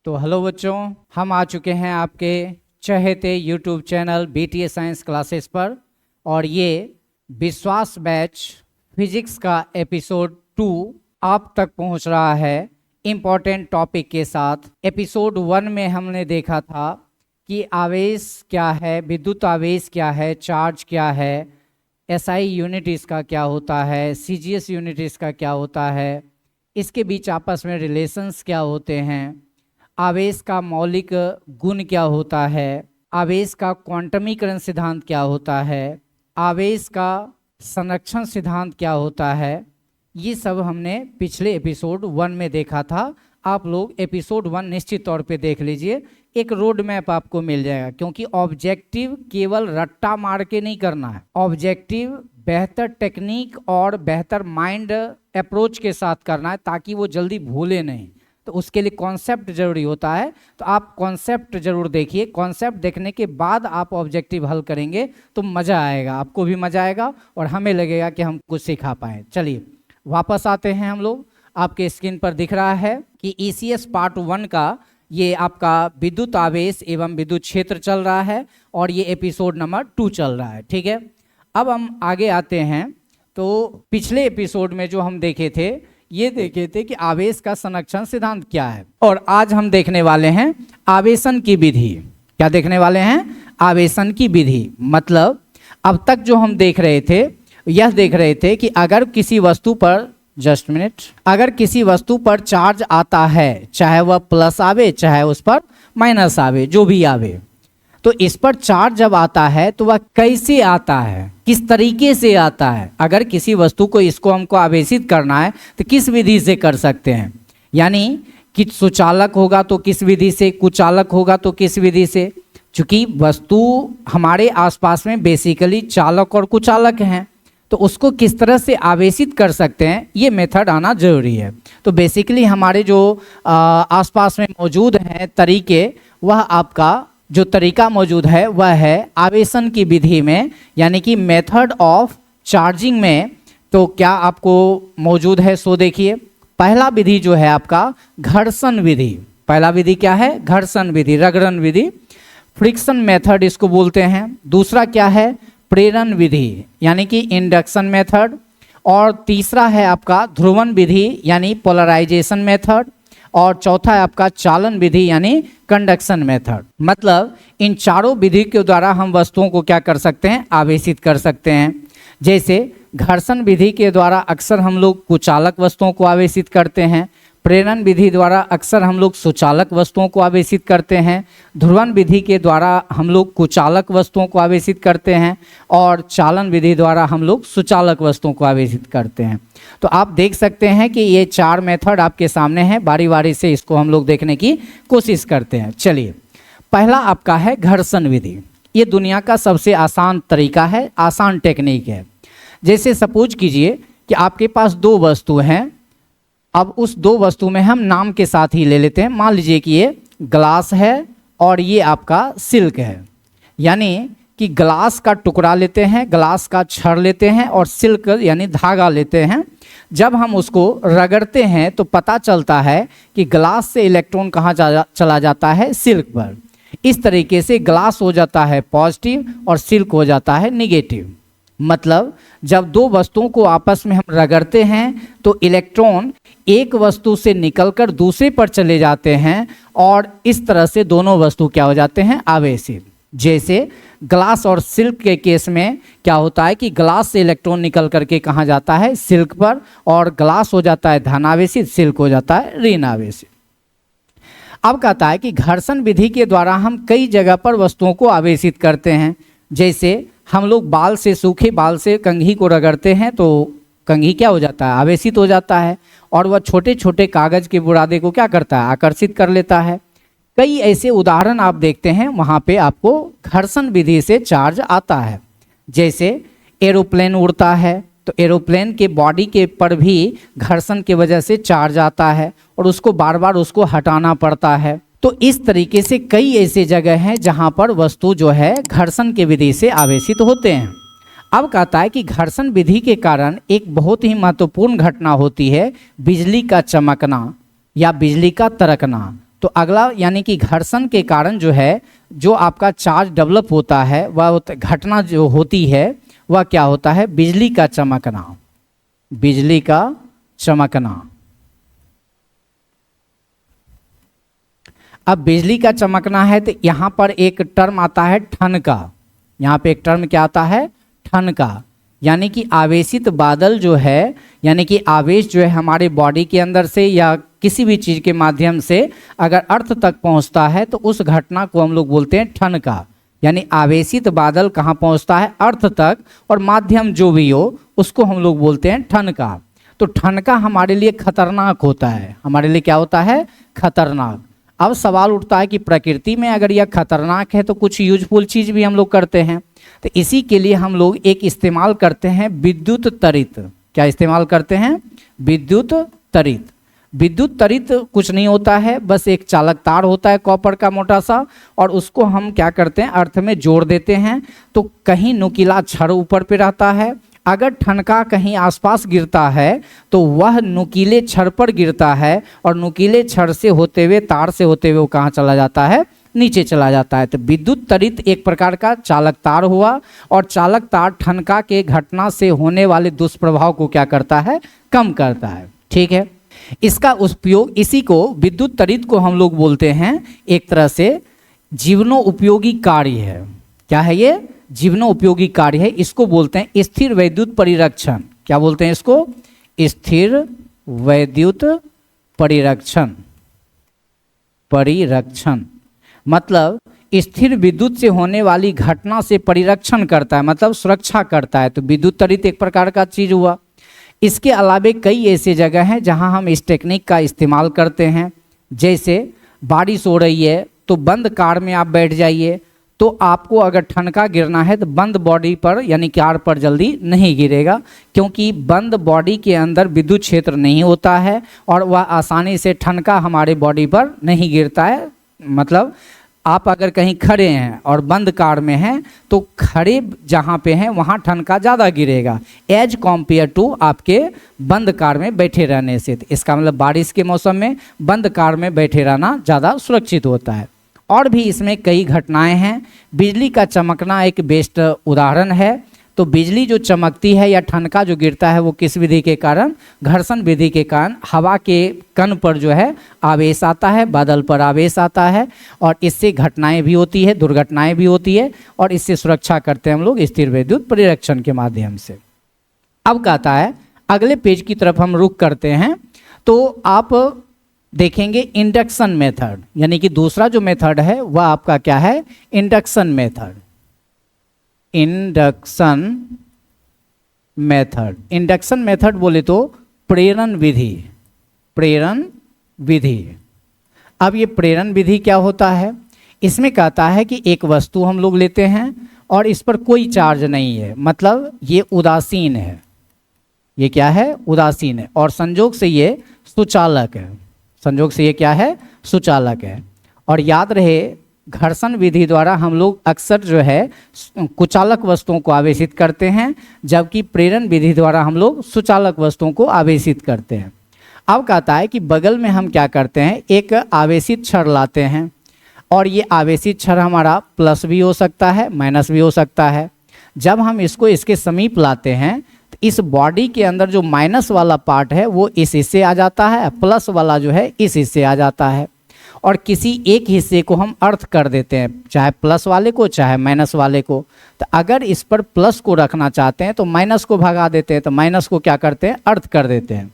तो हेलो बच्चों, हम आ चुके हैं आपके चहेते YouTube channel BTA science classes पर। और ये विश्वास बैच फिजिक्स का एपिसोड 2 आप तक पहुंच रहा है इम्पॉर्टेंट टॉपिक के साथ। एपिसोड 1 में हमने देखा था कि आवेश क्या है, विद्युत आवेश क्या है, चार्ज क्या है, SI यूनिट इसका क्या होता है, CGS यूनिट इसका क्या होता है, इसके बीच आपस में रिलेशंस क्या होते हैं, आवेश का मौलिक गुण क्या होता है, आवेश का क्वांटमीकरण सिद्धांत क्या होता है, आवेश का संरक्षण सिद्धांत क्या होता है। ये सब हमने पिछले एपिसोड 1 में देखा था। आप लोग एपिसोड 1 निश्चित तौर पे देख लीजिए, एक रोड मैप आपको मिल जाएगा। क्योंकि ऑब्जेक्टिव केवल रट्टा मार के नहीं करना है, ऑब्जेक्टिव बेहतर टेक्निक और बेहतर माइंड अप्रोच के साथ करना है ताकि वो जल्दी भूले नहीं। तो उसके लिए कॉन्सेप्ट जरूरी होता है। तो आप कॉन्सेप्ट जरूर देखिए, कॉन्सेप्ट देखने के बाद आप ऑब्जेक्टिव हल करेंगे तो मज़ा आएगा, आपको भी मज़ा आएगा और हमें लगेगा कि हम कुछ सिखा पाएँ। चलिए वापस आते हैं हम लोग। आपके स्क्रीन पर दिख रहा है कि ECS पार्ट 1 का ये आपका विद्युत आवेश एवं विद्युत क्षेत्र चल रहा है और ये एपिसोड नंबर 2 चल रहा है। ठीक है, अब हम आगे आते हैं। तो पिछले एपिसोड में जो हम देखे थे, ये देखे थे कि आवेश का संरक्षण सिद्धांत क्या है। और आज हम देखने वाले हैं आवेशन की विधि। क्या देखने वाले हैं? आवेशन की विधि। मतलब अब तक जो हम देख रहे थे, यह देख रहे थे कि अगर किसी वस्तु पर, जस्ट मिनट, अगर किसी वस्तु पर चार्ज आता है, चाहे वह प्लस आवे चाहे उस पर माइनस आवे, जो भी आवे, तो इस पर चार्ज जब आता है तो वह कैसे आता है, किस तरीके से आता है। अगर किसी वस्तु को इसको हमको आवेशित करना है तो किस विधि से कर सकते हैं। यानी कि सुचालक होगा तो किस विधि से, कुचालक होगा तो किस विधि से। चूंकि वस्तु हमारे आसपास में बेसिकली चालक और कुचालक हैं, तो उसको किस तरह से आवेशित कर सकते हैं, ये मेथड आना जरूरी है। तो बेसिकली हमारे जो आसपास में मौजूद हैं तरीके, वह आपका जो तरीका मौजूद है वह है आवेशन की विधि में, यानी कि मेथड ऑफ चार्जिंग में। तो क्या आपको मौजूद है, सो देखिए। पहला विधि जो है आपका घर्षण विधि। पहला विधि क्या है? घर्षण विधि, रगड़न विधि, फ्रिक्शन मेथड इसको बोलते हैं। दूसरा क्या है? प्रेरण विधि, यानी कि इंडक्शन मेथड। और तीसरा है आपका ध्रुवण विधि, यानी पोलराइजेशन मेथड। और चौथा है आपका चालन विधि, यानी कंडक्शन मेथड। मतलब इन चारों विधि के द्वारा हम वस्तुओं को क्या कर सकते हैं? आवेशित कर सकते हैं। जैसे घर्षण विधि के द्वारा अक्सर हम लोग कुचालक वस्तुओं को आवेशित करते हैं, प्रेरण विधि द्वारा अक्सर हम लोग सुचालक वस्तुओं को आवेशित करते हैं, ध्रुवण विधि के द्वारा हम लोग कुचालक वस्तुओं को आवेशित करते हैं, और चालन विधि द्वारा हम लोग सुचालक वस्तुओं को आवेशित करते हैं। तो आप देख सकते हैं कि ये 4 मेथड आपके सामने हैं। बारी बारी से इसको हम लोग देखने की कोशिश करते हैं। चलिए, पहला आपका है घर्षण विधि। ये दुनिया का सबसे आसान तरीका है, आसान टेक्निक है। जैसे सपोज कीजिए कि आपके पास 2 वस्तु हैं। अब उस 2 वस्तु में हम नाम के साथ ही ले लेते हैं। मान लीजिए कि ये ग्लास है और ये आपका सिल्क है। यानी कि ग्लास का टुकड़ा लेते हैं, ग्लास का छड़ लेते हैं और सिल्क यानी धागा लेते हैं। जब हम उसको रगड़ते हैं तो पता चलता है कि ग्लास से इलेक्ट्रॉन कहाँ चला जाता है? सिल्क पर। इस तरीके से ग्लास हो जाता है पॉजिटिव और सिल्क हो जाता है निगेटिव। मतलब जब 2 वस्तुओं को आपस में हम रगड़ते हैं तो इलेक्ट्रॉन एक वस्तु से निकलकर दूसरे पर चले जाते हैं और इस तरह से दोनों वस्तु क्या हो जाते हैं? आवेशित। जैसे ग्लास और सिल्क के केस में क्या होता है कि ग्लास से इलेक्ट्रॉन निकल करके कहाँ जाता है? सिल्क पर, और ग्लास हो जाता है धनावेशित, सिल्क हो जाता है ऋण आवेशित। अब कहता है कि घर्षण विधि के द्वारा हम कई जगह पर वस्तुओं को आवेशित करते हैं। जैसे हम लोग बाल से, सूखे बाल से कंघी को रगड़ते हैं तो कंघी क्या हो जाता है? आवेशित हो जाता है, और वह छोटे छोटे कागज के बुरादे को क्या करता है? आकर्षित कर लेता है। कई ऐसे उदाहरण आप देखते हैं, वहाँ पे आपको घर्षण विधि से चार्ज आता है। जैसे एरोप्लेन उड़ता है तो एरोप्लेन के बॉडी के पर भी घर्षण की वजह से चार्ज आता है और उसको बार बार उसको हटाना पड़ता है। तो इस तरीके से कई ऐसे जगह हैं जहाँ पर वस्तु जो है घर्षण की विधि से आवेशित होते हैं। अब कहता है कि घर्षण विधि के कारण एक बहुत ही महत्वपूर्ण घटना होती है, बिजली का चमकना या बिजली का तड़कना। तो अगला यानी कि घर्षण के कारण जो है जो आपका चार्ज डेवलप होता है वह घटना जो होती है वह क्या होता है, बिजली का चमकना, बिजली का चमकना। अब बिजली का चमकना है तो यहाँ पर एक टर्म आता है ठनका, यहाँ पे एक टर्म क्या आता है, ठनका। यानी कि आवेशित बादल जो है, यानी कि आवेश जो है हमारे बॉडी के अंदर से या किसी भी चीज़ के माध्यम से अगर अर्थ तक पहुँचता है तो उस घटना को हम लोग बोलते हैं ठनका। यानी आवेशित बादल कहाँ पहुँचता है, अर्थ तक, और माध्यम जो भी हो उसको हम लोग बोलते हैं ठनका। तो ठनका हमारे लिए खतरनाक होता है, हमारे लिए क्या होता है, खतरनाक। अब सवाल उठता है कि प्रकृति में अगर यह खतरनाक है तो कुछ यूजफुल चीज़ भी हम लोग करते हैं, तो इसी के लिए हम लोग एक इस्तेमाल करते हैं विद्युत तरित। क्या इस्तेमाल करते हैं, विद्युत तरित। विद्युत तरित कुछ नहीं होता है, बस एक चालक तार होता है कॉपर का मोटा सा, और उसको हम क्या करते हैं, अर्थ में जोड़ देते हैं। तो कहीं नुकीला छड़ ऊपर पे रहता है, अगर ठनका कहीं आसपास गिरता है तो वह नुकीले छड़ पर गिरता है, और नुकीले छड़ से होते हुए, तार से होते हुए वो कहाँ चला जाता है, नीचे चला जाता है। तो विद्युत तरित एक प्रकार का चालक तार हुआ, और चालक तार ठनका के घटना से होने वाले दुष्प्रभाव को क्या करता है, कम करता है। ठीक है, इसका उपयोग, इसी को विद्युत तरित को हम लोग बोलते हैं एक तरह से जीवनोपयोगी कार्य है। क्या है ये, जीवनोपयोगी कार्य है। इसको बोलते हैं स्थिर वैद्युत परिरक्षण। क्या बोलते हैं इसको, स्थिर वैद्युत परिरक्षण। परिरक्षण मतलब स्थिर विद्युत से होने वाली घटना से परिरक्षण करता है, मतलब सुरक्षा करता है। तो विद्युत तरित एक प्रकार का चीज हुआ। इसके अलावे कई ऐसे जगह हैं जहां हम इस टेक्निक का इस्तेमाल करते हैं। जैसे बारिश हो रही है तो बंद कार में आप बैठ जाइए, तो आपको अगर ठनका गिरना है तो बंद बॉडी पर यानी कार पर जल्दी नहीं गिरेगा, क्योंकि बंद बॉडी के अंदर विद्युत क्षेत्र नहीं होता है और वह आसानी से ठनका हमारे बॉडी पर नहीं गिरता है। मतलब आप अगर कहीं खड़े हैं और बंद कार में हैं तो खड़े जहाँ पे हैं वहाँ ठनका ज़्यादा गिरेगा एज कॉम्पेयर टू आपके बंद कार में बैठे रहने से। तो इसका मतलब बारिश के मौसम में बंद कार में बैठे रहना ज़्यादा सुरक्षित होता है। और भी इसमें कई घटनाएं हैं। बिजली का चमकना एक बेस्ट उदाहरण है। तो बिजली जो चमकती है या ठनका जो गिरता है वो किस विधि के कारण, घर्षण विधि के कारण हवा के कण पर जो है आवेश आता है, बादल पर आवेश आता है, और इससे घटनाएं भी होती है, दुर्घटनाएं भी होती है, और इससे सुरक्षा करते हैं हम लोग स्थिर विद्युत परिरक्षण के माध्यम से। अब कहता है अगले पेज की तरफ हम रुख करते हैं, तो आप देखेंगे इंडक्शन मेथड, यानी कि दूसरा जो मेथड है वह आपका क्या है, induction method. Induction method, induction method बोले तो प्रेरण विधि, प्रेरण विधि। अब ये प्रेरण विधि क्या होता है, इसमें कहता है कि एक वस्तु हम लोग लेते हैं और इस पर कोई चार्ज नहीं है, मतलब ये उदासीन है, ये क्या है, उदासीन है, और संयोग से ये सुचालक है, संयोग से ये क्या है, सुचालक है। और याद रहे घर्षण विधि द्वारा हम लोग अक्सर जो है कुचालक वस्तुओं को आवेशित करते हैं, जबकि प्रेरण विधि द्वारा हम लोग सुचालक वस्तुओं को आवेशित करते हैं। अब कहता है कि बगल में हम क्या करते हैं, एक आवेशित छड़ लाते हैं, और ये आवेशित छड़ हमारा प्लस भी हो सकता है, माइनस भी हो सकता है। जब हम इसको इसके समीप लाते हैं तो इस बॉडी के अंदर जो माइनस वाला पार्ट है वो इस हिस्से आ जाता है, प्लस वाला जो है इस हिस्से आ जाता है, और किसी एक हिस्से को हम अर्थ कर देते हैं, चाहे प्लस वाले को चाहे माइनस वाले को। तो अगर इस पर प्लस को रखना चाहते हैं तो माइनस को भगा देते हैं, तो माइनस को क्या करते हैं, अर्थ कर देते हैं।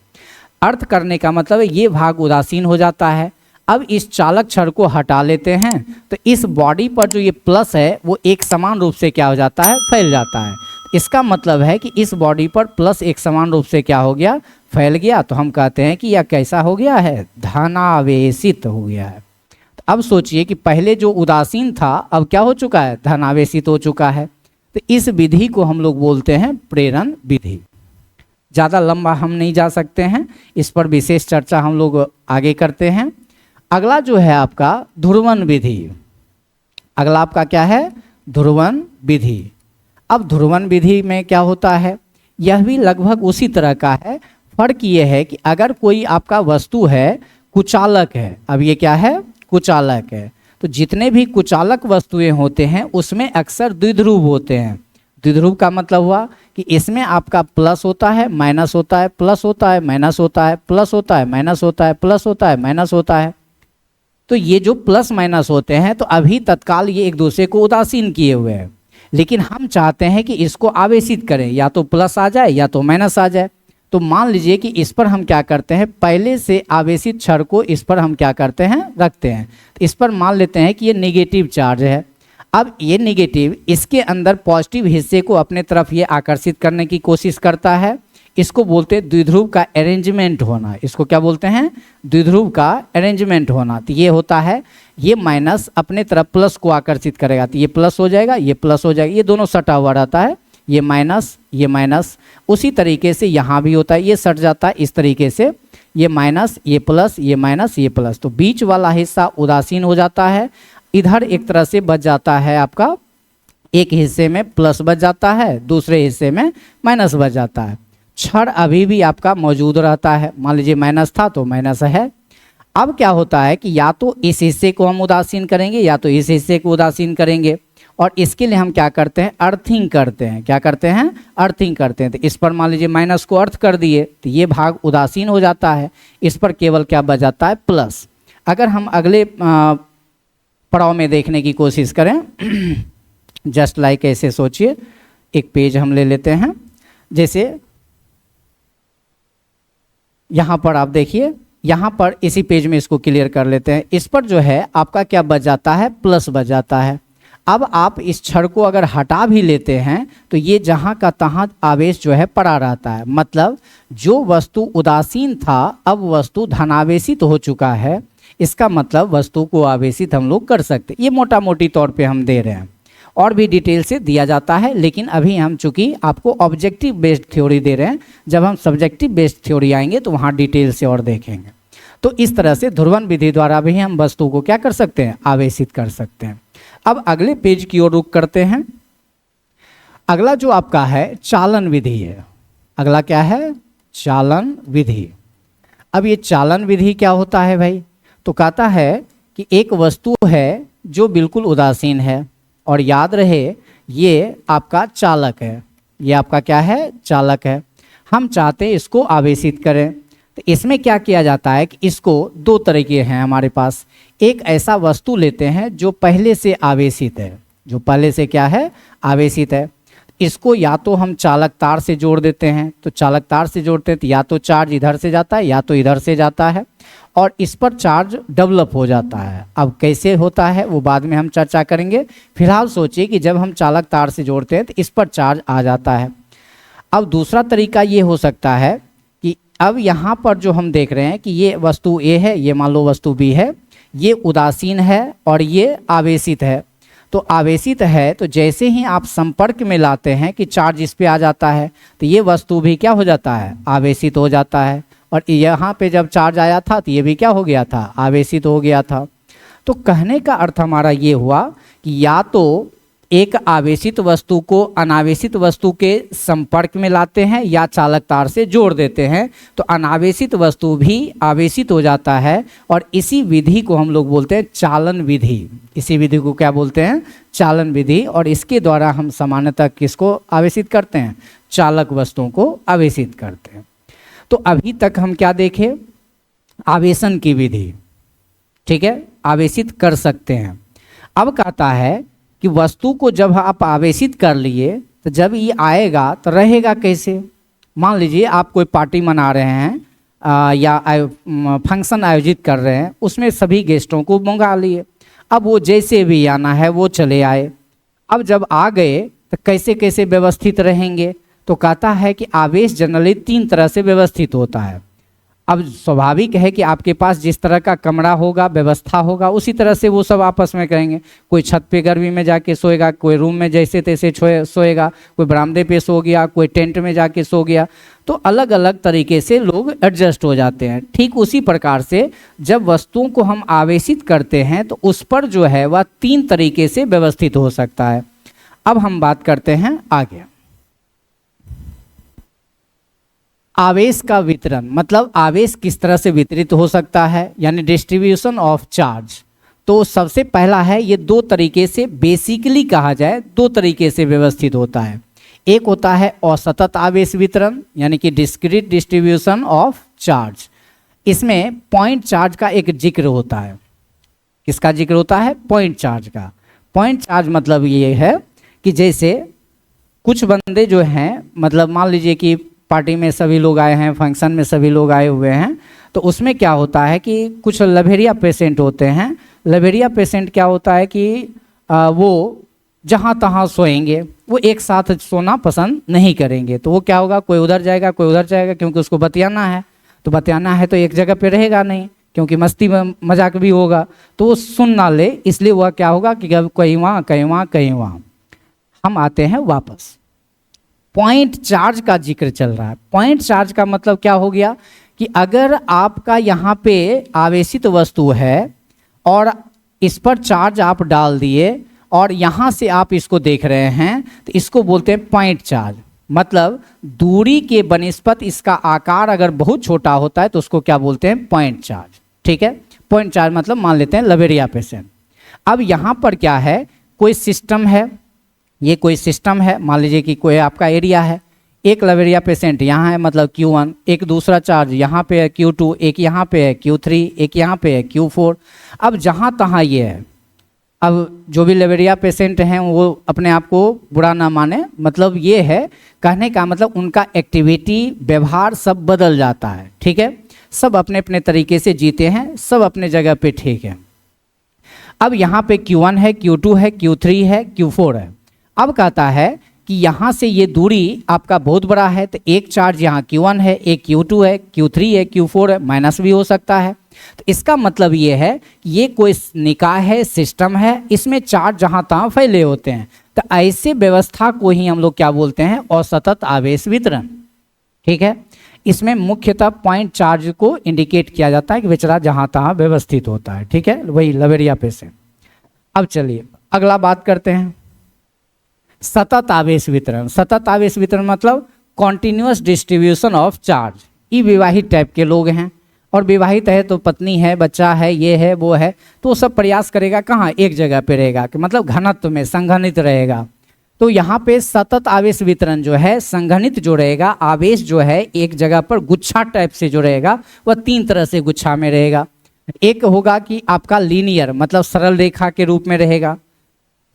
अर्थ करने का मतलब है ये भाग उदासीन हो जाता है। अब इस चालक छड़ को हटा लेते हैं तो इस बॉडी पर जो ये प्लस है वो एक समान रूप से क्या हो जाता है, फैल जाता है। इसका मतलब है कि इस बॉडी पर प्लस एक समान रूप से क्या हो गया, फैल गया। तो हम कहते हैं कि यह कैसा हो गया है, धनावेशित हो गया है। तो अब सोचिए कि पहले जो उदासीन था अब क्या हो चुका है, धनावेशित हो चुका है। तो इस विधि को हम लोग बोलते हैं प्रेरण विधि। ज़्यादा लंबा हम नहीं जा सकते हैं, इस पर विशेष चर्चा हम लोग आगे करते हैं। अगला जो है आपका ध्रुवण विधि। अगला आपका क्या है, ध्रुवण विधि। अब ध्रुवण विधि में क्या होता है, यह भी लगभग उसी तरह का है। फर्क ये है कि अगर कोई आपका वस्तु है कुचालक है, अब ये क्या है, कुचालक है। तो जितने भी कुचालक वस्तुएं होते हैं उसमें अक्सर द्विध्रुव होते हैं। द्विध्रुव का मतलब हुआ कि इसमें आपका प्लस होता है, माइनस होता है, प्लस होता है, माइनस होता है, प्लस होता है, माइनस होता है, प्लस होता है, माइनस होता है। तो ये जो प्लस माइनस होते हैं तो अभी तत्काल ये एक दूसरे को उदासीन किए हुए हैं, लेकिन हम चाहते हैं कि इसको आवेशित करें, या तो प्लस आ जाए या तो माइनस आ जाए। तो मान लीजिए कि इस पर हम क्या करते हैं, पहले से आवेशित छड़ को इस पर हम क्या करते हैं, रखते हैं। तो इस पर मान लेते हैं कि ये नेगेटिव चार्ज है। अब ये नेगेटिव इसके अंदर पॉजिटिव हिस्से को अपने तरफ ये आकर्षित करने की कोशिश करता है। इसको बोलते हैं द्विध्रुव का अरेंजमेंट होना। इसको क्या बोलते हैं, द्विध्रुव का अरेंजमेंट होना। तो ये होता है, ये माइनस अपने तरफ प्लस को आकर्षित करेगा, तो ये प्लस हो जाएगा, ये प्लस हो जाएगा, ये दोनों सटा हुआ रहता है, ये माइनस, ये माइनस। उसी तरीके से यहाँ भी होता है, ये सट जाता है इस तरीके से, ये माइनस, ये प्लस, ये माइनस, ये प्लस। तो बीच वाला हिस्सा उदासीन हो जाता है, इधर एक तरह से बच जाता है आपका, एक हिस्से में प्लस बच जाता है, दूसरे हिस्से में माइनस बच जाता है। छड़ अभी भी आपका मौजूद रहता है, मान लीजिए माइनस था तो माइनस है। अब क्या होता है कि या तो इस हिस्से को हम उदासीन करेंगे या तो इस हिस्से को उदासीन करेंगे, और इसके लिए हम क्या करते हैं, अर्थिंग करते हैं। क्या करते हैं, अर्थिंग करते हैं। तो इस पर मान लीजिए माइनस को अर्थ कर दिए तो ये भाग उदासीन हो जाता है, इस पर केवल क्या बच जाता है, प्लस। अगर हम अगले पड़ाव में देखने की कोशिश करें, जस्ट लाइक ऐसे सोचिए, एक पेज हम ले लेते हैं, जैसे यहाँ पर आप देखिए, यहाँ पर इसी पेज में इसको क्लियर कर लेते हैं। इस पर जो है आपका क्या बच जाता है, प्लस बच जाता है। अब आप इस छड़ को अगर हटा भी लेते हैं तो ये जहाँ का तहाँ आवेश जो है पड़ा रहता है, मतलब जो वस्तु उदासीन था अब वस्तु धनावेशित हो चुका है। इसका मतलब वस्तु को आवेशित हम लोग कर सकते, ये मोटा मोटी तौर पे हम दे रहे हैं, और भी डिटेल से दिया जाता है, लेकिन अभी हम चूंकि आपको ऑब्जेक्टिव बेस्ड थ्योरी दे रहे हैं, जब हम सब्जेक्टिव बेस्ड थ्योरी आएंगे तो वहाँ डिटेल से और देखेंगे। तो इस तरह से ध्रुवण विधि द्वारा भी हम वस्तु को क्या कर सकते हैं, आवेशित कर सकते हैं। अब अगले पेज की ओर रुख करते हैं। अगला जो आपका है चालन विधि है। अगला क्या है, चालन विधि। अब ये चालन विधि क्या होता है भाई, तो कहता है कि एक वस्तु है जो बिल्कुल उदासीन है, और याद रहे ये आपका चालक है, ये आपका क्या है, चालक है। हम चाहते हैं इसको आवेशित करें, तो इसमें क्या किया जाता है कि इसको दो तरीके हैं हमारे पास। एक ऐसा वस्तु लेते हैं जो पहले से आवेशित है, जो पहले से क्या है, आवेशित है। इसको या तो हम चालक तार से जोड़ देते हैं, तो चालक तार से जोड़ते हैं तो या तो चार्ज इधर से जाता है या तो इधर से जाता है, और इस पर चार्ज डेवलप हो जाता है। अब कैसे होता है वो बाद में हम चर्चा करेंगे। फिलहाल सोचिए कि जब हम चालक तार से जोड़ते हैं तो इस पर चार्ज आ जाता है। अब दूसरा तरीका ये हो सकता है कि अब यहाँ पर जो हम देख रहे हैं कि ये वस्तु ए है, ये मान लो वस्तु बी है, ये उदासीन है और ये आवेशित है। तो आवेशित है तो जैसे ही आप संपर्क में लाते हैं कि चार्ज इस पे आ जाता है, तो ये वस्तु भी क्या हो जाता है, आवेशित हो जाता है। और यहाँ पे जब चार्ज आया था तो ये भी क्या हो गया था, आवेशित हो गया था। तो कहने का अर्थ हमारा ये हुआ कि या तो एक आवेशित वस्तु को अनावेशित वस्तु के संपर्क में लाते हैं या चालक तार से जोड़ देते हैं, तो अनावेशित वस्तु भी आवेशित हो जाता है। और इसी विधि को हम लोग बोलते हैं चालन विधि। इसी विधि को क्या बोलते हैं, चालन विधि। और इसके द्वारा हम सामान्यतः किसको आवेशित करते हैं, चालक वस्तुओं को आवेशित करते हैं। तो अभी तक हम क्या देखे, आवेशन की विधि, ठीक है, आवेशित कर सकते हैं। अब कहता है कि वस्तु को जब आप आवेशित कर लिए तो जब ये आएगा तो रहेगा कैसे। मान लीजिए आप कोई पार्टी मना रहे हैं या फंक्शन आयोजित कर रहे हैं, उसमें सभी गेस्टों को मंगा लिए। अब वो जैसे भी आना है वो चले आए। अब जब आ गए तो कैसे कैसे व्यवस्थित रहेंगे, तो कहता है कि आवेश जनरली 3 तरह से व्यवस्थित होता है। अब स्वाभाविक है कि आपके पास जिस तरह का कमरा होगा, व्यवस्था होगा, उसी तरह से वो सब आपस में करेंगे। कोई छत पे गर्मी में जाके सोएगा, कोई रूम में जैसे तैसे सोएगा, कोई बरामदे पे सो गया, कोई टेंट में जाके सो गया। तो अलग अलग तरीके से लोग एडजस्ट हो जाते हैं। ठीक उसी प्रकार से जब वस्तुओं को हम आवेशित करते हैं तो उस पर जो है वह 3 तरीके से व्यवस्थित हो सकता है। अब हम बात करते हैं आगे। आवेश का वितरण, मतलब आवेश किस तरह से वितरित हो सकता है, यानी डिस्ट्रीब्यूशन ऑफ चार्ज। तो सबसे पहला है, ये दो तरीके से बेसिकली कहा जाए, दो तरीके से व्यवस्थित होता है। एक होता है असतत आवेश वितरण, यानी कि डिस्क्रीट डिस्ट्रीब्यूशन ऑफ चार्ज। इसमें पॉइंट चार्ज का एक जिक्र होता है। किसका जिक्र होता है? पॉइंट चार्ज का। पॉइंट चार्ज मतलब ये है कि जैसे कुछ बंदे जो हैं, मतलब मान लीजिए कि पार्टी में सभी लोग आए हैं, फंक्शन में सभी लोग आए हुए हैं, तो उसमें क्या होता है कि कुछ लवेरिया पेशेंट होते हैं। लवेरिया पेशेंट क्या होता है कि वो जहाँ तहाँ सोएंगे, वो एक साथ सोना पसंद नहीं करेंगे। तो वो क्या होगा, कोई उधर जाएगा कोई उधर जाएगा, क्योंकि उसको बतियाना है। तो बतियाना है तो एक जगह पे रहेगा नहीं, क्योंकि मस्ती मजाक भी होगा, तो वो सुन ना ले, इसलिए वह क्या होगा कि कहीं वहाँ कहीं वहाँ कहीं वहाँ। हम आते हैं वापस, पॉइंट चार्ज का जिक्र चल रहा है। पॉइंट चार्ज का मतलब क्या हो गया कि अगर आपका यहाँ पे आवेशित वस्तु है और इस पर चार्ज आप डाल दिए और यहाँ से आप इसको देख रहे हैं, तो इसको बोलते हैं पॉइंट चार्ज। मतलब दूरी के बनिस्पत इसका आकार अगर बहुत छोटा होता है तो उसको क्या बोलते हैं? Point charge. ठीक है, पॉइंट चार्ज मतलब मान लेते हैं लवेरिया पेशेंट। अब यहाँ पर क्या है, कोई सिस्टम है, ये कोई सिस्टम है, मान लीजिए कि कोई आपका एरिया है, एक लवेरिया पेशेंट यहाँ है मतलब Q1, एक दूसरा चार्ज यहाँ पे है Q2, एक यहाँ पे है Q3, एक यहाँ पे है Q4। अब जहाँ तहाँ ये है, अब जो भी लवेरिया पेशेंट हैं वो अपने आप को बुरा ना माने, मतलब ये है कहने का मतलब उनका एक्टिविटी व्यवहार सब बदल जाता है। ठीक है, सब अपने अपने तरीके से जीते हैं, सब अपने जगह पे ठीक है। अब यहाँ पे Q1 है, Q2 है, Q3 है, Q4 है। अब कहता है कि यहाँ से ये दूरी आपका बहुत बड़ा है, तो एक चार्ज यहाँ Q1 है, एक Q2 है, Q3 है, Q4 है, माइनस भी हो सकता है। तो इसका मतलब ये है कि ये कोई निकाय है, सिस्टम है, इसमें चार्ज जहाँ तहाँ फैले होते हैं। तो ऐसे व्यवस्था को ही हम लोग क्या बोलते हैं? असतत आवेश वितरण। ठीक है, इसमें मुख्यतः पॉइंट चार्ज को इंडिकेट किया जाता है कि बेचारा जहाँ तहाँ व्यवस्थित होता है। ठीक है, वही लवेरिया पेशेंट। अब चलिए अगला बात करते हैं, सतत आवेश वितरण। सतत आवेश वितरण मतलब कॉन्टिन्यूअस डिस्ट्रीब्यूशन ऑफ चार्ज। ये विवाहित टाइप के लोग हैं, और विवाहित है तो पत्नी है, बच्चा है, ये है वो है, तो सब प्रयास करेगा कहाँ? एक जगह पे रहेगा, कि मतलब घनत्व में संघनित रहेगा। तो यहाँ पे सतत आवेश वितरण जो है, संघनित जो रहेगा, आवेश जो है एक जगह पर गुच्छा टाइप से जो रहेगा वह तीन तरह से गुच्छा में रहेगा। एक होगा कि आपका लीनियर, मतलब सरल रेखा के रूप में रहेगा।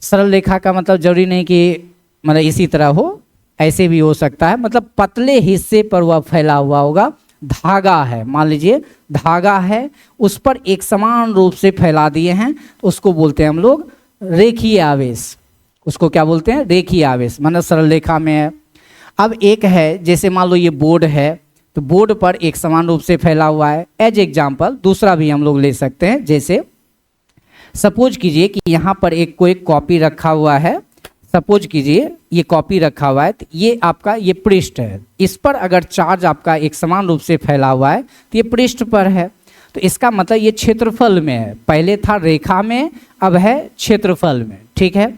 सरल रेखा का मतलब जरूरी नहीं कि मतलब इसी तरह हो, ऐसे भी हो सकता है, मतलब पतले हिस्से पर वह फैला हुआ होगा। धागा है, मान लीजिए धागा है, उस पर एक समान रूप से फैला दिए हैं, तो उसको बोलते हैं हम लोग रेखीय आवेश। उसको क्या बोलते हैं? रेखीय आवेश, मतलब सरल रेखा में है। अब एक है, जैसे मान लो ये बोर्ड है, तो बोर्ड पर एक समान रूप से फैला हुआ है। एज एग्जाम्पल दूसरा भी हम लोग ले सकते हैं, जैसे सपोज कीजिए कि यहाँ पर एक कोई कॉपी रखा हुआ है। सपोज कीजिए ये कॉपी रखा हुआ है, तो ये आपका ये पृष्ठ है, इस पर अगर चार्ज आपका एक समान रूप से फैला हुआ है तो ये पृष्ठ पर है। तो इसका मतलब ये क्षेत्रफल में है, पहले था रेखा में, अब है क्षेत्रफल में। ठीक है,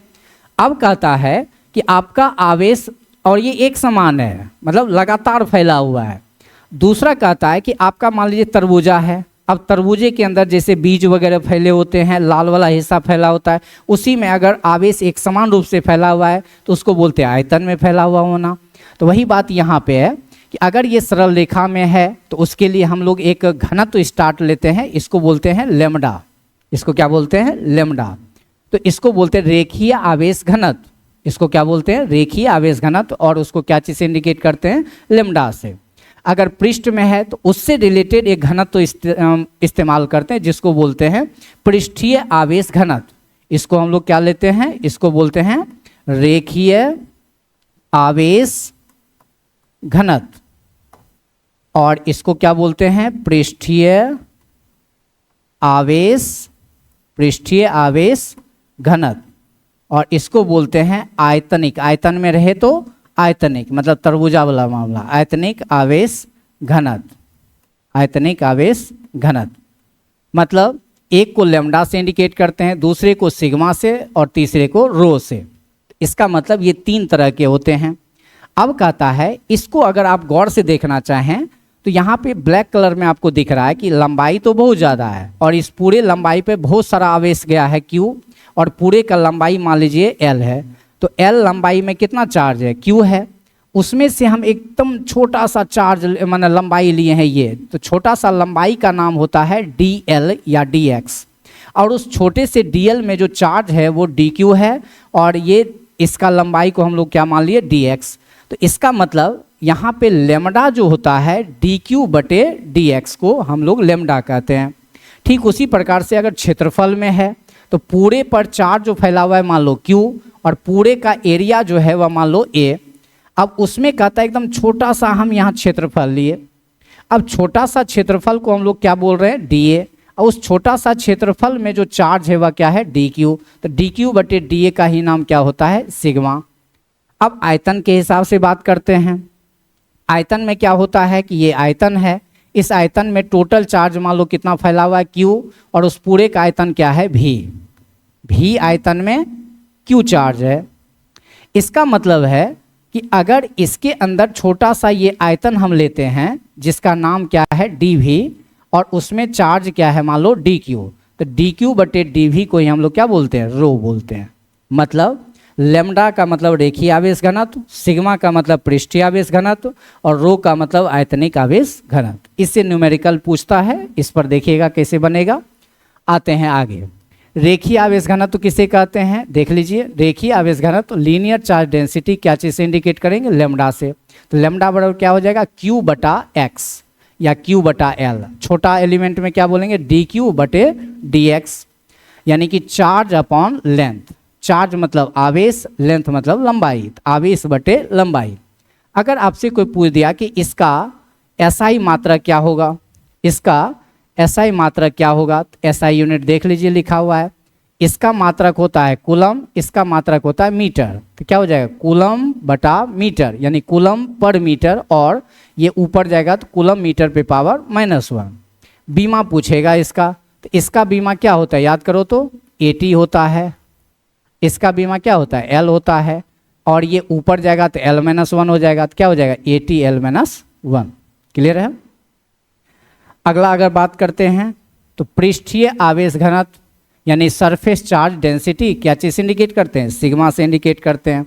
अब कहता है कि आपका आवेश, और ये एक समान है, मतलब लगातार फैला हुआ है। दूसरा कहता है कि आपका मान लीजिए तरबूजा है, अब तरबूजे के अंदर जैसे बीज वगैरह फैले होते हैं, लाल वाला हिस्सा फैला होता है, उसी में अगर आवेश एक समान रूप से फैला हुआ है तो उसको बोलते हैं आयतन में फैला हुआ होना। तो वही बात यहाँ पे है कि अगर ये सरल रेखा में है तो उसके लिए हम लोग एक घनत्व स्टार्ट लेते हैं, इसको बोलते हैं लैम्डा। इसको क्या बोलते हैं? लैम्डा। तो इसको बोलते हैं रेखीय आवेश घनत्व। इसको क्या बोलते हैं? रेखीय आवेश घनत्व। और उसको क्या चीज़ से इंडिकेट करते हैं? लैम्डा से। अगर पृष्ठ में है तो उससे रिलेटेड एक घनत्व इस्तेमाल करते हैं, जिसको बोलते हैं पृष्ठीय आवेश घनत्व। इसको हम लोग क्या लेते हैं? इसको बोलते हैं रेखीय आवेश घनत्व, और इसको क्या बोलते हैं? पृष्ठीय आवेश घनत्व। और इसको बोलते हैं आयतनिक। आयतन में रहे तो आयतनिक, मतलब तरबूजा वाला मामला, आयतनिक आवेश घनत्व। आयतनिक आवेश घनत्व मतलब एक को लैम्डा से इंडिकेट करते हैं, दूसरे को सिग्मा से, और तीसरे को रो से। इसका मतलब ये तीन तरह के होते हैं। अब कहता है इसको अगर आप गौर से देखना चाहें तो यहाँ पे ब्लैक कलर में आपको दिख रहा है कि लंबाई तो बहुत ज़्यादा है और इस पूरे लंबाई पे बहुत सारा आवेश गया है Q, और पूरे का लंबाई मान लीजिए L है। तो L लंबाई में कितना चार्ज है, Q है। उसमें से हम एकदम छोटा सा चार्ज माने लंबाई लिए हैं ये, तो छोटा सा लंबाई का नाम होता है dl या dx, और उस छोटे से dl में जो चार्ज है वो dq है, और ये इसका लंबाई को हम लोग क्या मान लिए, dx। तो इसका मतलब यहाँ पे लेमडा जो होता है dq बटे dx को हम लोग लेमडा कहते हैं। ठीक उसी प्रकार से अगर क्षेत्रफल में है तो पूरे पर चार्ज जो फैला हुआ है मान लो q, और पूरे का एरिया जो है वह मान लो a। अब उसमें कहता है एकदम छोटा सा हम यहाँ क्षेत्रफल लिए, अब छोटा सा क्षेत्रफल को हम लोग क्या बोल रहे हैं, dA, और उस छोटा सा क्षेत्रफल में जो चार्ज है वह क्या है, dq। तो dq बटे dA का ही नाम क्या होता है, सिग्मा। अब आयतन के हिसाब से बात करते हैं। आयतन में क्या होता है कि ये आयतन है, इस आयतन में टोटल चार्ज मान लो कितना फैला हुआ है, q, और उस पूरे का आयतन क्या है, v आयतन में q चार्ज है। इसका मतलब है कि अगर इसके अंदर छोटा सा ये आयतन हम लेते हैं जिसका नाम क्या है dv, और उसमें चार्ज क्या है मान लो dq, तो dq बटे dv को ही हम लोग क्या बोलते हैं, रो बोलते हैं। मतलब लेमडा का मतलब रेखीय आवेश घनत्व, सिग्मा का मतलब पृष्ठीय आवेश घनत्व, और रो का मतलब आयतनिक आवेश घनत्व। इससे न्यूमेरिकल पूछता है, इस पर देखिएगा कैसे बनेगा। आते हैं आगे। रेखीय आवेश घनत्व किसे कहते हैं, देख लीजिए। रेखीय आवेश घनत्व लीनियर चार्ज डेंसिटी क्या चीज़ से इंडिकेट करेंगे, लेमडा से। तो लेमडा बराबर क्या हो जाएगा, q बटा x या q बटा l। छोटा एलिमेंट में क्या बोलेंगे, dq बटे dx, यानी कि चार्ज अपॉन लेंथ। चार्ज मतलब आवेश, लेंथ मतलब लंबाई, तो आवेश बटे लंबाई। अगर आपसे कोई पूछ दिया कि इसका SI मात्रक क्या होगा, इसका SI मात्रक क्या होगा, तो SI यूनिट देख लीजिए लिखा हुआ है। इसका मात्रक होता है कूलम, इसका मात्रक होता है मीटर। तो क्या हो जाएगा, कूलम बटा मीटर, यानी कूलम पर मीटर, और ये ऊपर जाएगा तो कूलम मीटर पे पावर -1। बीमा पूछेगा इसका, तो इसका बीमा क्या होता है, याद करो तो AT होता है। इसका बीमा क्या होता है, L होता है, और ये ऊपर जाएगा तो L-1 हो जाएगा, तो क्या हो जाएगा, AT-L-1। क्लियर है। अगला अगर बात करते हैं तो पृष्ठीय आवेश घनत्व यानी सरफेस चार्ज डेंसिटी क्या चीज़ से इंडिकेट करते हैं, सिग्मा से इंडिकेट करते हैं।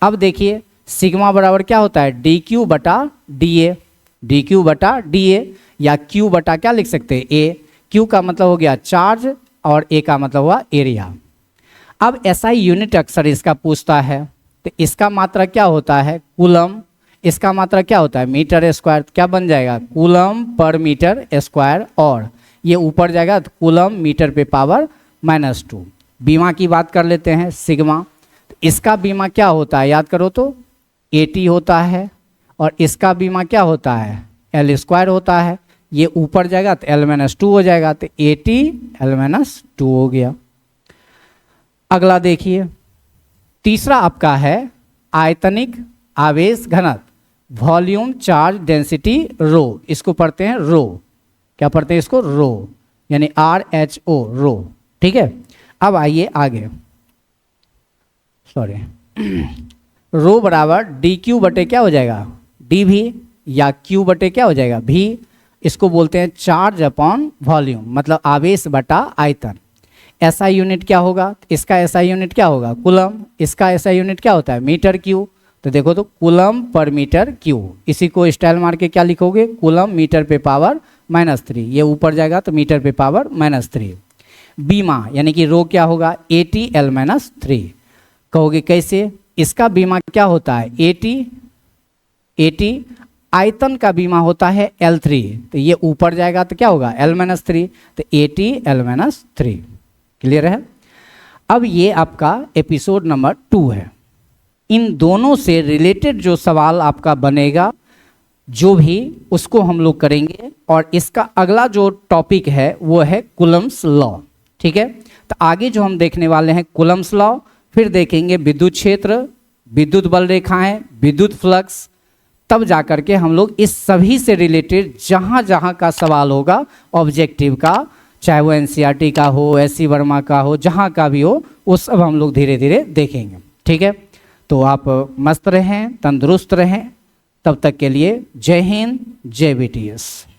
अब देखिए सिग्मा बराबर क्या होता है, dq बटा dA, dq बटा dA, या q बटा क्या लिख सकते हैं, a। q का मतलब हो गया चार्ज और a का मतलब हुआ एरिया। अब SI यूनिट अक्सर इसका पूछता है, तो इसका मात्रा क्या होता है, कूलम, इसका मात्रा क्या होता है, मीटर स्क्वायर। क्या बन जाएगा, कूलम पर मीटर स्क्वायर, और ये ऊपर जाएगा तो कूलम मीटर पे पावर -2। बीमा की बात कर लेते हैं, सिग्मा। तो इसका बीमा क्या होता है, याद करो तो AT होता है, और इसका बीमा क्या होता है, L² होता है। ये ऊपर जाएगा तो L-2 हो जाएगा, तो AT-L-2 हो गया। अगला देखिए, तीसरा आपका है आयतनिक आवेश घनत्व, वॉल्यूम चार्ज डेंसिटी रो। इसको पढ़ते हैं रो, क्या पढ़ते हैं इसको, रो, यानी RHO, रो। ठीक है। अब आइए आगे, सॉरी, रो बराबर dq बटे क्या हो जाएगा, dv, या q बटे क्या हो जाएगा, v। इसको बोलते हैं चार्ज अपॉन वॉल्यूम, मतलब आवेश बटा आयतन। SI यूनिट क्या होगा, इसका SI यूनिट क्या होगा, कूलम, इसका SI यूनिट क्या होता है, मीटर क्यू। तो देखो तो कूलम पर मीटर क्यू, इसी को स्टाइल मार के क्या लिखोगे, कूलम मीटर पे पावर -3, ये ऊपर जाएगा तो मीटर पे पावर -3। बीमा यानी कि रो क्या होगा, AT-L-3। कहोगे कैसे, इसका बीमा क्या होता है, AT आयतन का बीमा होता है L3, तो ये ऊपर जाएगा तो क्या होगा, L-3, तो AT-L-3। क्लियर है। अब ये आपका एपिसोड नंबर 2 है। इन दोनों से रिलेटेड जो सवाल आपका बनेगा जो भी, उसको हम लोग करेंगे, और इसका अगला जो टॉपिक है वो है कूलम्स लॉ। ठीक है। तो आगे जो हम देखने वाले हैं कूलम्स लॉ, फिर देखेंगे विद्युत क्षेत्र, विद्युत बल रेखाएं, विद्युत फ्लक्स, तब जाकर के हम लोग इस सभी से रिलेटेड जहाँ जहाँ का सवाल होगा ऑब्जेक्टिव का, चाहे वो NCERT का हो, SC वर्मा का हो, जहाँ का भी हो, वो सब हम लोग धीरे धीरे देखेंगे। ठीक है। तो आप मस्त रहें, तंदुरुस्त रहें, तब तक के लिए जय हिंद, जय BTS।